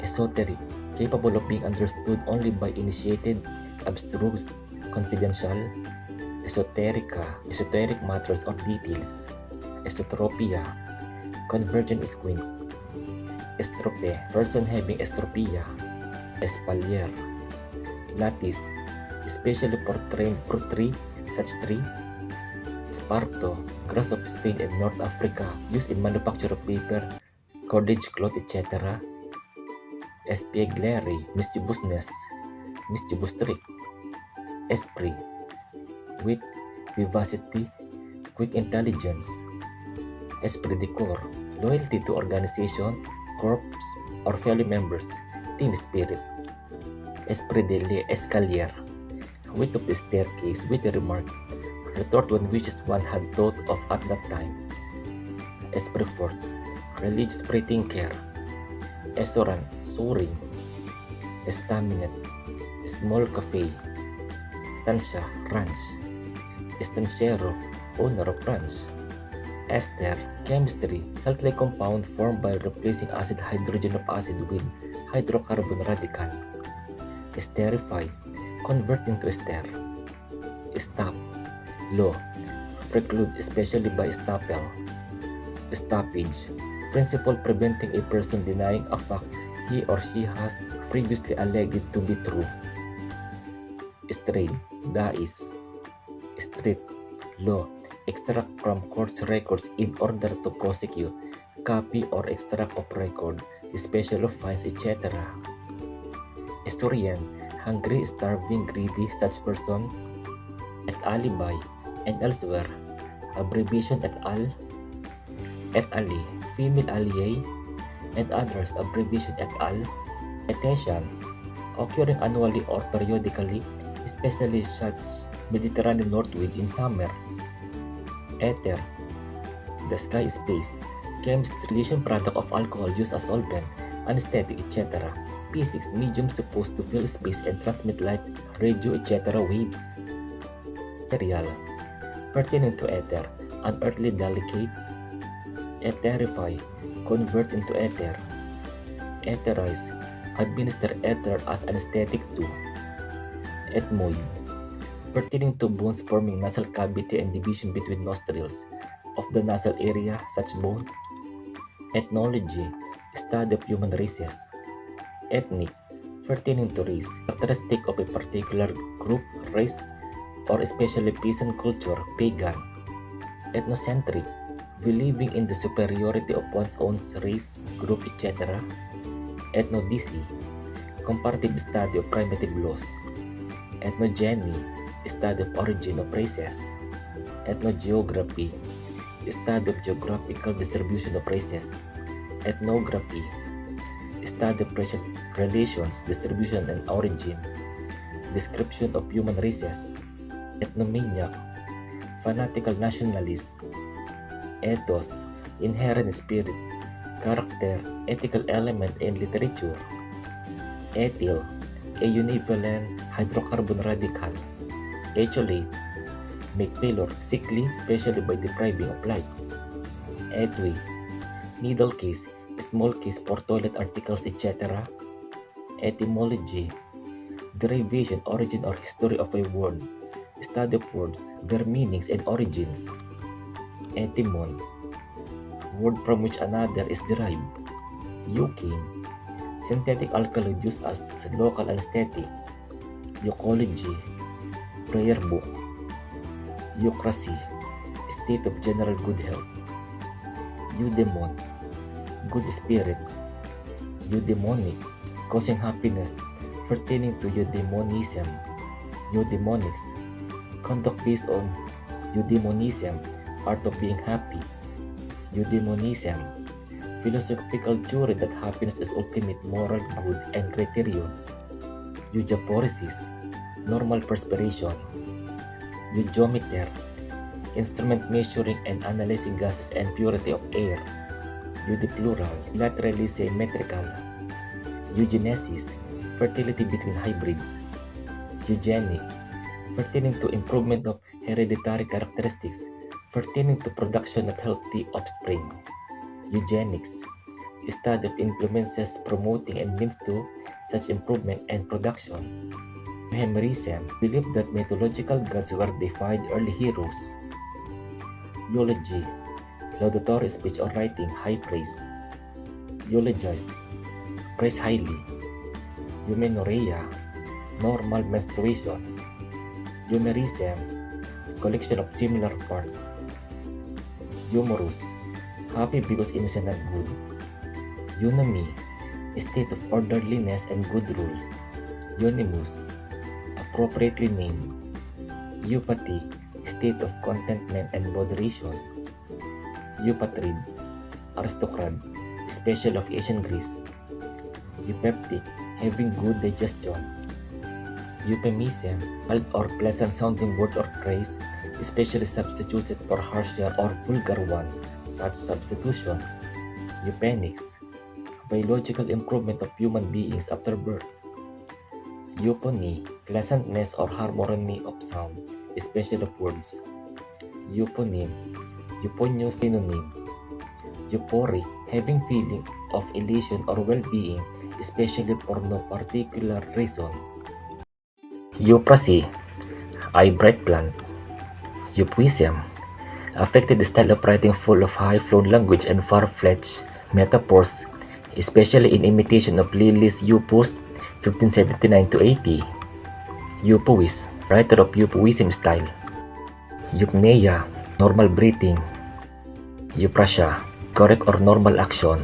Esoteric, capable of being understood only by initiated, abstruse, confidential. Esoterica, esoteric matters or details. Esotropia, convergent squint. Estrope, person having estropia. Espalier, lattice, especially for trained fruit tree, such tree. Esparto, grass of Spain and North Africa, used in manufacture of paper, cordage cloth, etc. Espiegleri, mischievousness, mischievous trick. Esprit, wit, vivacity, quick intelligence. Esprit de corps, loyalty to organization, corps, or fellow members, team spirit. Esprit de l'escalier, wit of the staircase, witty remark, retort when wishes one had thought of at that time. Esprit fort, religious pre-thinker. Esoran, soaring. Estaminet, small cafe. Estancia, ranch. Estanciero, owner of ranch. Ester, chemistry, salt-like compound formed by replacing acid hydrogen of acid with hydrocarbon radical. Esterify, converting to ester. Stop, law, preclude especially by estoppel. Stoppage, principle preventing a person denying a fact he or she has previously alleged to be true. Strain, dais. Street, law, extract from court's records in order to prosecute, copy or extract of record, special of fines, etc. Historian, hungry, starving, greedy, such person. Et alibi, and elsewhere, abbreviation et al. Et ali, female allié, and others, abbreviation et al. Etesian, occurring annually or periodically, especially such Mediterranean northwind in summer. Ether, the sky is space. Chemistry, product of alcohol used as solvent, anesthetic, etc. Physics, medium supposed to fill space and transmit light, radio, etc. waves. Material, pertaining to ether, unearthly, delicate. Etherify, convert into ether. Etherize, administer ether as anesthetic to. Ethmoid, pertaining to bones forming nasal cavity and division between nostrils of the nasal area, such bone. Ethnology, study of human races. Ethnic, pertaining to race, characteristic of a particular group, race. or especially peasant culture, pagan. Ethnocentric, believing in the superiority of one's own race, group, etc. Ethnodicy, comparative study of primitive laws. Ethnogeny, study of origin of races. Ethnogeography, study of geographical distribution of races. Ethnography, study of relations, distribution, and origin. Description of human races. Ethnomaniac, fanatical nationalist. Ethos, inherent spirit, character, ethical element in literature. Ethyl, a univalent hydrocarbon radical. Etholate, make failure sickly, especially by depriving of light. Etui, needle case, small case for toilet articles, etc. Etymology, derivation, origin, or history of a word. Study of words, their meanings and origins. Etymon, word from which another is derived. Eucane, synthetic alkaloid used as local anesthetic. Euchology, prayer book. Eucracy, state of general good health. Eudaimon, good spirit. Eudaimonic, causing happiness, pertaining to eudaimonism. Eudaimonics, conduct based on eudaimonism, art of being happy. Eudaimonism, philosophical theory that happiness is ultimate moral good and criterion. Eugaphoresis, normal perspiration. Eugiometer, instrument measuring and analyzing gases and purity of air. Eudiplural, laterally symmetrical. Eugenesis, fertility between hybrids. Eugenic, pertaining to improvement of hereditary characteristics, pertaining to production of healthy offspring. Eugenics, study of influences promoting and means to such improvement and production. Euhemerism, belief that mythological gods were deified early heroes. Eulogy, laudatory speech or writing, high praise. Eulogize, praise highly. Eumenorrhea, normal menstruation. Eumerism, collection of similar parts. Humorous, happy because innocent and good. Eunomy, state of orderliness and good rule. Euonymus, appropriately named. Eupathy, state of contentment and moderation. Eupatrid, aristocrat, special of Asian Greece. Eupeptic, having good digestion. Euphemism, mild or pleasant sounding word or phrase, especially substituted for harsher or vulgar one. Such substitution. Eugenics, biological improvement of human beings after birth. Euphony, pleasantness or harmony of sound, especially of words. Euphoneme, euphonious synonym. Euphoric, having feeling of elation or well-being, especially for no particular reason. Euprasy, eye bright plant. Euphuism, affected style of writing full of high-flown language and far-fetched metaphors, especially in imitation of Lilius Euphus, 1579 to 80. Euphuis, writer of Euphuism style. Eupneia, normal breathing. Euprasia, correct or normal action.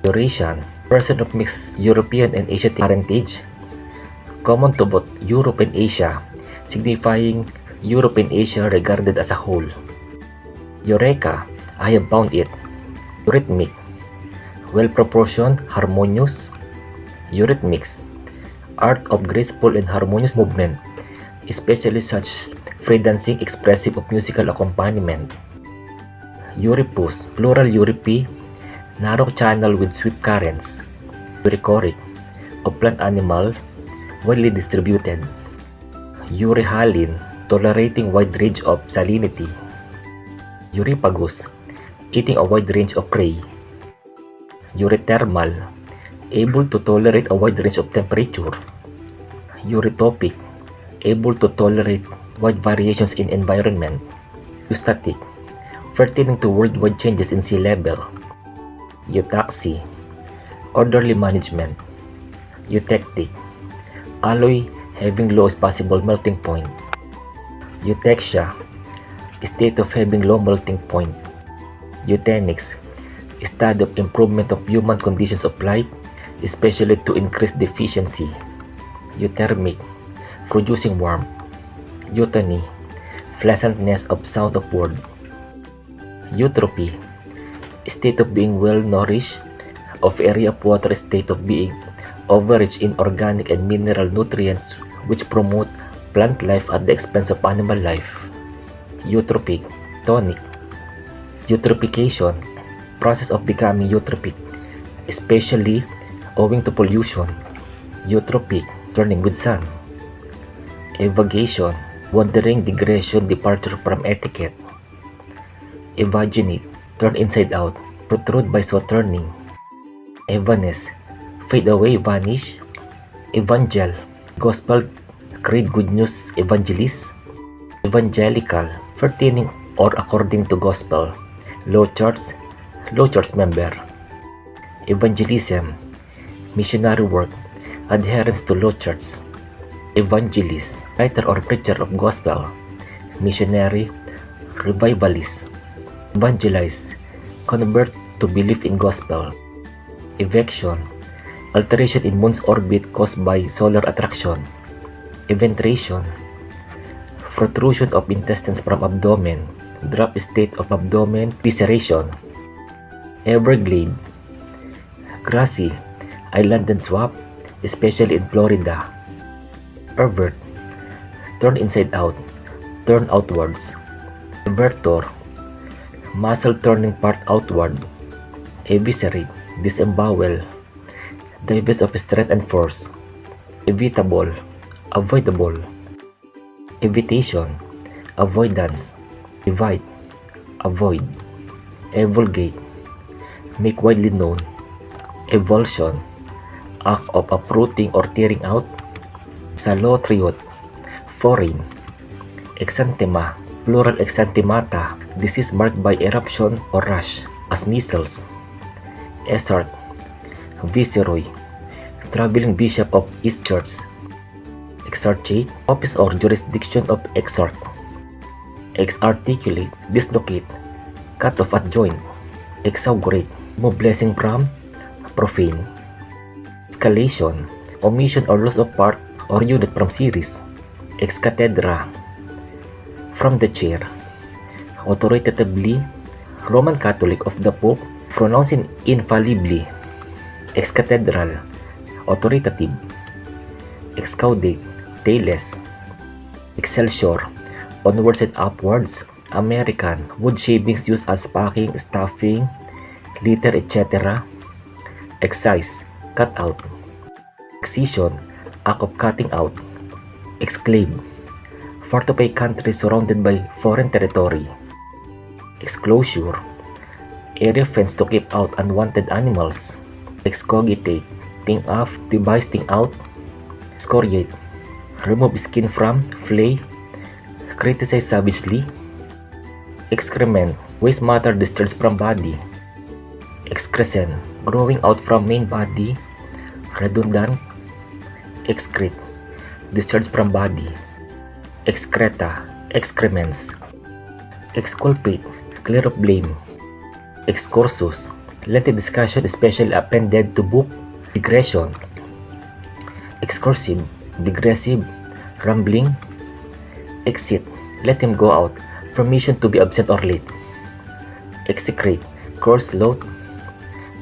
Eurasian, person of mixed European and Asiatic parentage, common to both Europe and Asia, signifying Europe and Asia regarded as a whole. Eureka, I have found it. Eurythmic, well-proportioned, harmonious. Eurythmics, art of graceful and harmonious movement, especially such free dancing expressive of musical accompaniment. Euripus, plural Euripi, narrow channel with swift currents. Eurychoric, of plant animal, widely distributed. Euryhalin, tolerating wide range of salinity. Eurypagus, eating a wide range of prey. Eurythermal, able to tolerate a wide range of temperature. Eurytopic, able to tolerate wide variations in environment. Eustatic, pertaining to worldwide changes in sea level. Eutaxy, orderly management. Eutectic, alloy having lowest possible melting point. Eutexia, state of having low melting point. Eugenics, study of improvement of human conditions of life, especially to increase the efficiency. Euthermic, producing warmth. Euthony, pleasantness of sound of word. Eutropy, state of being well nourished, of area of water, state of being overrich in organic and mineral nutrients which promote plant life at the expense of animal life. Eutropic, tonic. Eutrophication, process of becoming eutrophic, especially owing to pollution. Eutropic, turning with sun. Evagation, wandering, digression, departure from etiquette. Evagenic, turn inside out, protrude by so turning. Evanes, fade away, vanish. Evangel, gospel, creed, good news, evangelist. Evangelical, pertaining or according to gospel. Low church member. Evangelism, missionary work, adherence to low church. Evangelist, writer or preacher of gospel. Missionary, revivalist. Evangelize, convert to belief in gospel. Evection, alteration in moon's orbit caused by solar attraction. Eventration, protrusion of intestines from abdomen, drop state of abdomen, visceration. Everglade, grassy, island and swamp, especially in Florida. Pervert, turn inside out, turn outwards. Evertor, muscle turning part outward. Eviscerate, disembowel, divest of strength and force. Evitable, avoidable. Evitation, avoidance. Evite, avoid. Evulgate, make widely known. Evulsion, act of uprooting or tearing out. Exalotriot, foreign. Exanthema, plural exanthemata, disease marked by eruption or rash, as measles. Exarch, viceroy, traveling bishop of East Church. Exarchate, office or jurisdiction of exarch. Exarticulate, dislocate, cut off at joint. Exaugurate, remove blessing from, profane. Escalation, omission or loss of part or unit from series. Ex cathedra, from the chair. Authoritatively, Roman Catholic of the Pope, pronouncing infallibly. Ex cathedral, authoritative. Excaudate, tailless. Excelsior, onwards and upwards. American, wood shavings used as packing, stuffing, litter, etc. Excise, cut out. Excision, act of cutting out. Exclave, fortify country surrounded by foreign territory. Exclosure, area fence to keep out unwanted animals. Excogitate, think of, devise, think out. Excoriate, remove skin from, flay, criticize savagely. Excrement, waste matter discharged from body. Excrescent, growing out from main body. Redundant. Excrete, discharged from body. Excreta, excrements. Exculpate, clear of blame. Excursus, lengthy discussion especially appended to book. Digression, excursive, digressive, rambling. Exit, let him go out, permission to be absent or late. Execrate, coarse, loath.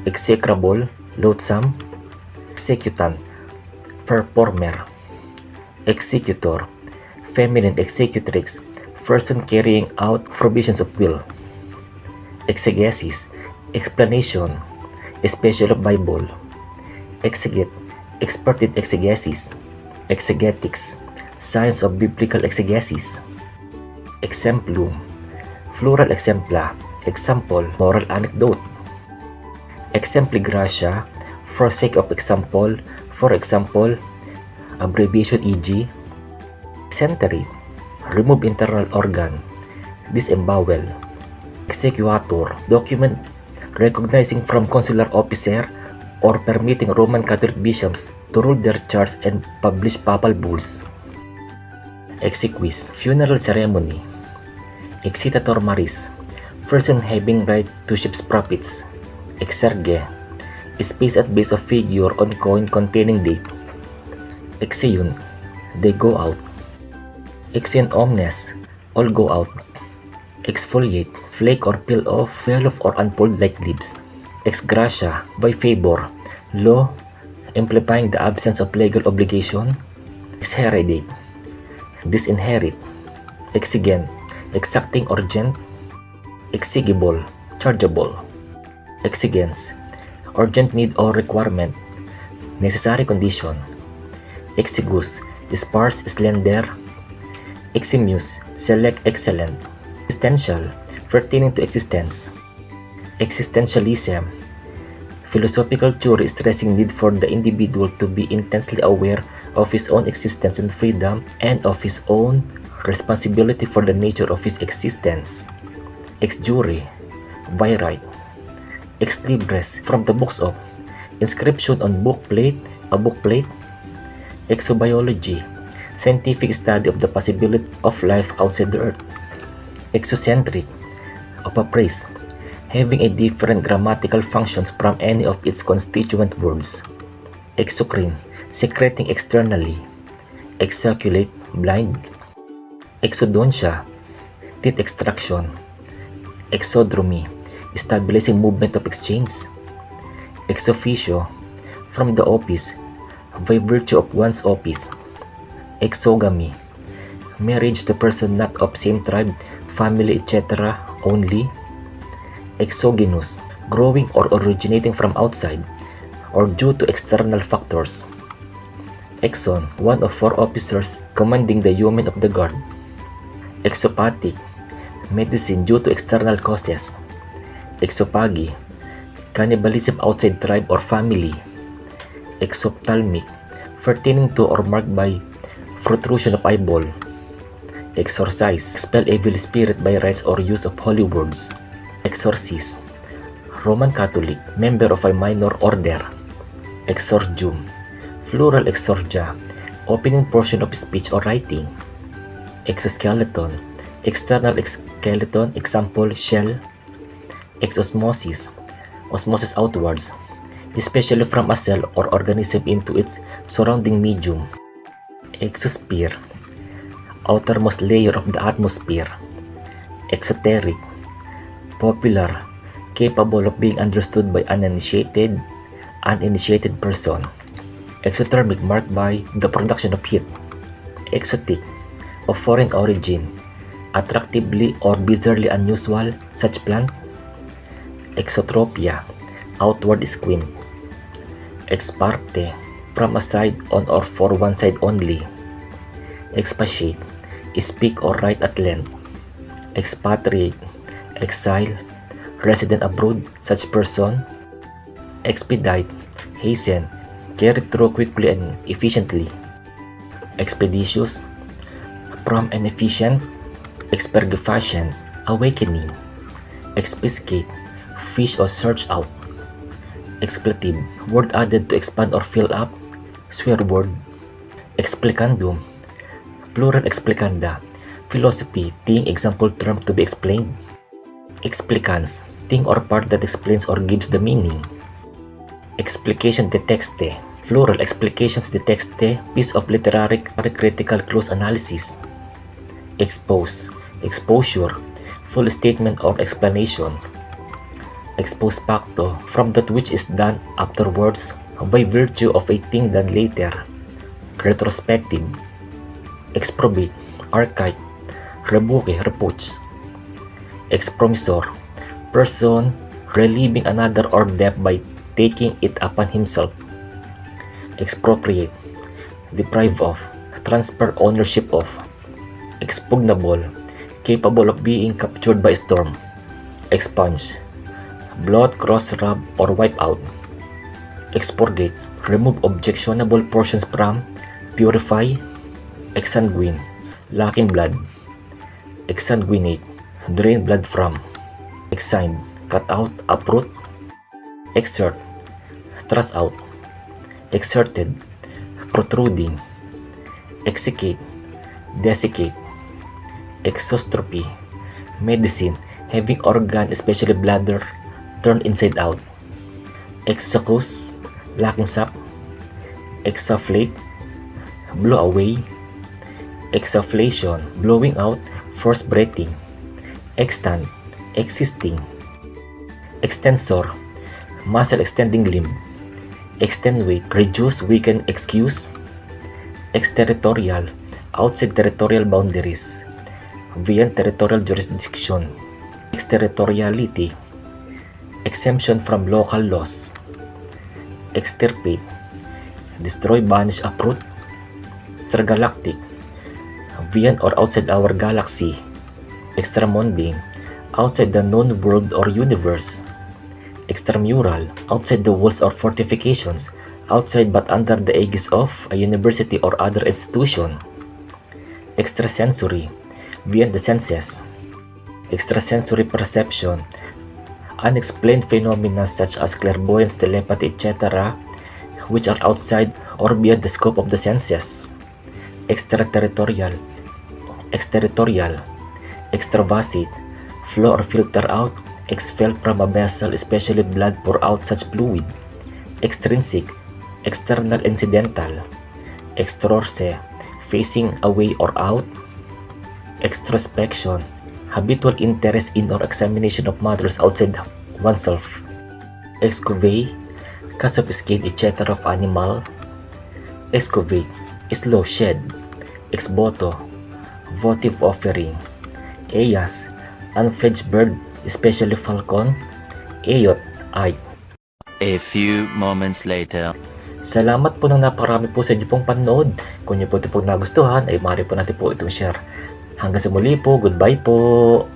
Execrable, loathsome. Executant, performer. Executor, feminine executrix, person carrying out provisions of will. Exegesis, explanation, especially of Bible. Exegete, expert in exegesis. Exegetics, science of biblical exegesis. Exemplum, plural exempla, example, moral anecdote. Exempli gratia, for sake of example, for example, abbreviation e.g. Exenterate, remove internal organ. Disembowel. Exequatur, document recognizing from consular officer or permitting Roman Catholic bishops to rule their charge and publish papal bulls. Exequis, funeral ceremony. Excitator maris, person having right to ship's profits. Exerge, space at base of figure on coin containing date. Exeun, they go out. Exeun omnes, all go out. Exfoliate, flake or peel off, or unfold like leaves. Ex gratia, by favor, law, implying the absence of legal obligation. Exheredate, disinherit. Exigent, exacting urgent. Exigible, chargeable. Exigence, urgent need or requirement, necessary condition. Exigus, sparse, slender. Eximus, select, excellent. Existential, pertaining to existence. Existentialism, philosophical theory stressing need for the individual to be intensely aware of his own existence and freedom and of his own responsibility for the nature of his existence. Ex jure, by right. Ex libris, from the books of. Inscription on book plate, a book plate. Exobiology, scientific study of the possibility of life outside the earth. Exocentric, of a phrase, having a different grammatical functions from any of its constituent words. Exocrine, secreting externally. Exoculate, blind. Exodontia, teeth extraction. Exodromy, stabilizing movement of exchange. Ex officio, from the office, by virtue of one's office. Exogamy, marriage to person not of same tribe, family, etc. only. Exogenous, growing or originating from outside or due to external factors. Exon, one of 4 officers commanding the yeomen of the guard. Exopathic, medicine due to external causes. Exophagy, cannibalism outside tribe or family. Exophthalmic, pertaining to or marked by protrusion of eyeball. Exorcise, expel evil spirit by rites or use of holy words. Exorcist, Roman Catholic, member of a minor order. Exordium, plural exordia, opening portion of speech or writing. Exoskeleton, external skeleton, example, shell. Exosmosis, osmosis outwards, especially from a cell or organism into its surrounding medium. Exosphere, outermost layer of the atmosphere. Exoteric, popular, capable of being understood by an uninitiated person. Exothermic, marked by the production of heat. Exotic, of foreign origin, attractively or bizarrely unusual, such plant. Exotropia, outward squint. Ex parte, from a side on or for one side only. Expatiate, speak or write at length. Expatriate, exile, resident abroad, such person. Expedite, hasten, carry through quickly and efficiently. Expeditious, prompt and efficient. Expurgation, awakening. Expiscate, fish or search out. Expletive, word added to expand or fill up, swear word. Explicandum, plural explicanda, philosophy, thing, example term to be explained. Explicans, thing or part that explains or gives the meaning. Explication de texte, plural explications de texte, piece of literary critical close analysis. Expose, exposure, full statement or explanation. Expose facto, from that which is done afterwards by virtue of a thing done later. Retrospective. Exprobate, archite, rebuke, reproach. Expromissor, person relieving another or debt by taking it upon himself. Expropriate, deprive of, transfer ownership of. Expugnable, capable of being captured by storm. Expunge, blot, cross, rub, or wipe out. Expurgate, remove objectionable portions from, purify. Exsanguine, lacking blood. Exsanguinate, drain blood from. Exsigned, cut out, uproot. Exert, thrust out. Exerted, protruding. Execute, desiccate, exostropy, medicine, having organ, especially bladder, turned inside out, exoccus, lacking sap, exsufflate, blow away, exsufflation, blowing out, forced breathing, extant, existing, extensor, muscle extending limb, extenuate, reduce, weaken, excuse, exterritorial, outside territorial boundaries, beyond territorial jurisdiction, exterritoriality, exemption from local laws, extirpate, destroy, banish, uproot, extragalactic, beyond or outside our galaxy, extramundane, outside the known world or universe, extramural, outside the walls or fortifications, outside but under the aegis of a university or other institution, extrasensory, beyond the senses, extrasensory perception, unexplained phenomena such as clairvoyance, telepathy, etc., which are outside or beyond the scope of the senses, extraterritorial, extravasate, flow or filter out, expel from a vessel, especially blood, pour out such fluid, extrinsic, external, incidental, extrorse, facing away or out, extrospection, habitual interest in or examination of matters outside oneself, excavate, cause of skin, etc. of animal, excavate, slow, shed, exvoto, votive offering, eyas, unfledged bird, especially falcon, eyot, eye. A few moments later. Salamat po ng naparami po sa inyo pong panood. Kung nyo po ito pong nagustuhan, ay maaari po natin po itong share. Hanggang sa muli po, goodbye po!